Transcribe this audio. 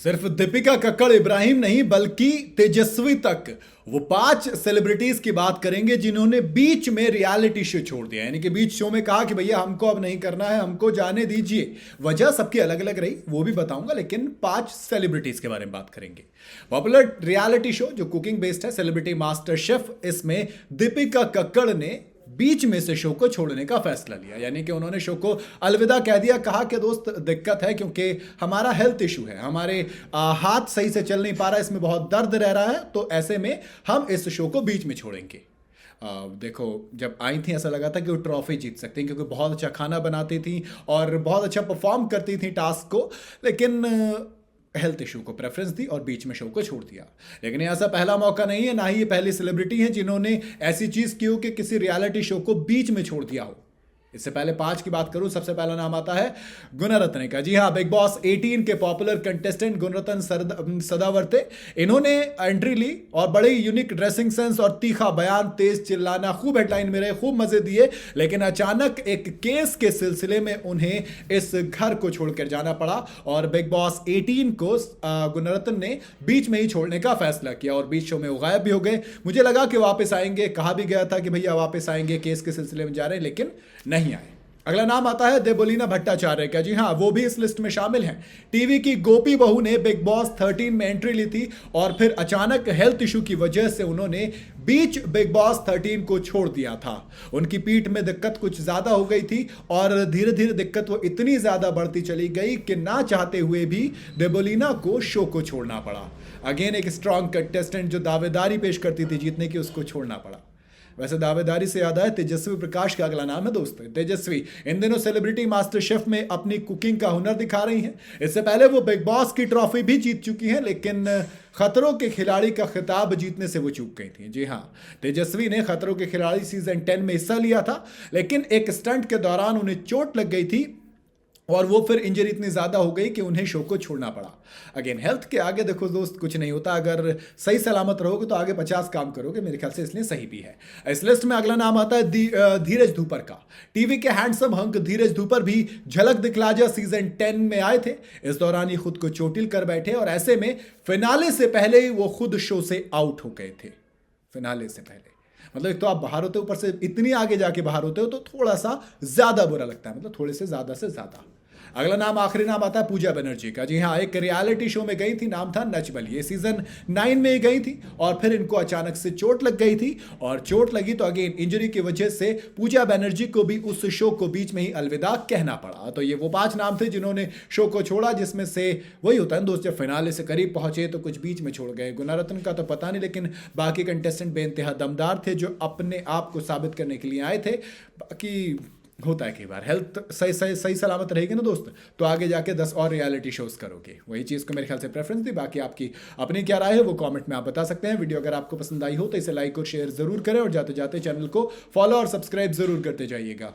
सिर्फ दीपिका कक्कड़ इब्राहिम नहीं बल्कि तेजस्वी तक वो 5 सेलिब्रिटीज की बात करेंगे जिन्होंने बीच में रियलिटी शो छोड़ दिया, यानी कि बीच शो में कहा कि भैया हमको अब नहीं करना है, हमको जाने दीजिए। वजह सबकी अलग अलग रही, वो भी बताऊंगा, लेकिन 5 सेलिब्रिटीज के बारे में बात करेंगे। पॉपुलर रियलिटी शो जो कुकिंग बेस्ड है, सेलिब्रिटी मास्टर शेफ, इसमें दीपिका कक्कड़ ने बीच में से शो को छोड़ने का फैसला लिया, यानी कि उन्होंने शो को अलविदा कह दिया। कहा कि दोस्त दिक्कत है क्योंकि हमारा हेल्थ इशू है, हमारे हाथ सही से चल नहीं पा रहा है, इसमें बहुत दर्द रह रहा है, तो ऐसे में हम इस शो को बीच में छोड़ेंगे। देखो, जब आई थी ऐसा लगा था कि वो ट्रॉफी जीत सकती हैं क्योंकि बहुत अच्छा खाना बनाती थी और बहुत अच्छा परफॉर्म करती थी टास्क को, लेकिन हेल्थ इशू को प्रेफरेंस दी और बीच में शो को छोड़ दिया। लेकिन ऐसा पहला मौका नहीं है, ना ही ये पहली सेलिब्रिटी है जिन्होंने ऐसी चीज की हो कि किसी रियलिटी शो को बीच में छोड़ दिया हो। इससे पहले 5 की बात करूं, सबसे पहला नाम आता है गुणरत्न का। जी हाँ, बिग बॉस 18 के पॉपुलर कंटेस्टेंट गुणरत्न सदावर्ते, इन्होंने एंट्री ली और बड़े यूनिक ड्रेसिंग सेंस और तीखा बयान, तेज चिल्लाना, खूब हेडलाइन में रहे, खूब मजे दिए। लेकिन अचानक एक केस के सिलसिले में उन्हें इस घर को छोड़कर जाना पड़ा और बिग बॉस 18 को गुणरत्न ने बीच में ही छोड़ने का फैसला किया और बीच शो में वो गायब भी हो गए। मुझे लगा कि वापस आएंगे, कहा भी गया था कि भैया वापस आएंगे, केस के सिलसिले में जा रहे हैं, लेकिन नहीं आए। अगला नाम आता है देवोलीना भट्टाचार्य का। जी हाँ, वो भी इस लिस्ट में शामिल हैं। टीवी की गोपी बहू ने बिग बॉस 13 में एंट्री ली थी और फिर अचानक हेल्थ इशू की वजह से उन्होंने बीच बिग बॉस 13 को छोड़ दिया था। उनकी पीठ में दिक्कत कुछ ज्यादा हो गई थी और धीरे धीरे दिक्कत वो इतनी ज्यादा बढ़ती चली गई कि ना चाहते हुए भी देवोलीना को शो को छोड़ना पड़ा। अगेन एक स्ट्रॉन्ग कंटेस्टेंट जो दावेदारी पेश करती थी जीतने की, उसको छोड़ना पड़ा। वैसे दावेदारी से याद आया, तेजस्वी प्रकाश का अगला नाम है दोस्तों। तेजस्वी इन दिनों सेलिब्रिटी मास्टर शेफ में अपनी कुकिंग का हुनर दिखा रही हैं। इससे पहले वो बिग बॉस की ट्रॉफी भी जीत चुकी हैं, लेकिन खतरों के खिलाड़ी का खिताब जीतने से वो चूक गई थी। जी हाँ, तेजस्वी ने खतरों के खिलाड़ी सीजन 10 में हिस्सा लिया था, लेकिन एक स्टंट के दौरान उन्हें चोट लग गई थी और वो फिर इंजरी इतनी ज़्यादा हो गई कि उन्हें शो को छोड़ना पड़ा। अगेन हेल्थ के आगे देखो दोस्त, कुछ नहीं होता। अगर सही सलामत रहोगे तो आगे 50 काम करोगे, मेरे ख्याल से इसलिए सही भी है। इस लिस्ट में अगला नाम आता है धीरज धूपर का। टीवी के हैंडसम हंक धीरज धूपर भी झलक दिखला जा सीजन 10 में आए थे। इस दौरान ये खुद को चोटिल कर बैठे और ऐसे में फिनाले से पहले ही वो खुद शो से आउट हो गए थे। फिनाले से पहले मतलब एक तो आप बाहर होते हो, ऊपर से इतनी आगे जाके बाहर होते हो, तो थोड़ा सा ज्यादा बुरा लगता है, मतलब थोड़े से ज्यादा। अगला नाम, आखिरी नाम आता है पूजा बनर्जी का। जी हाँ, एक रियलिटी शो में गई थी, नाम था नच बलिए। ये सीजन 9 में ही गई थी और फिर इनको अचानक से चोट लग गई थी और चोट लगी तो अगेन इंजरी की वजह से पूजा बनर्जी को भी उस शो को बीच में ही अलविदा कहना पड़ा। तो ये वो 5 नाम थे जिन्होंने शो को छोड़ा, जिसमें से वही होता है दोस्त, जब फिनाले से करीब पहुंचे तो कुछ बीच में छोड़ गए। गुणरत्न का तो पता नहीं, लेकिन बाकी कंटेस्टेंट बेइंतहा दमदार थे जो अपने आप को साबित करने के लिए आए थे। बाकी होता है कई बार हेल्थ सही सलामत रहेगी ना दोस्त, तो आगे जाके 10 और रियलिटी शोज करोगे। वही चीज़ को मेरे ख्याल से प्रेफरेंस दी। बाकी आपकी अपनी क्या राय है वो कमेंट में आप बता सकते हैं। वीडियो अगर आपको पसंद आई हो तो इसे लाइक और शेयर जरूर करें और जाते जाते चैनल को फॉलो और सब्सक्राइब जरूर करते जाइएगा।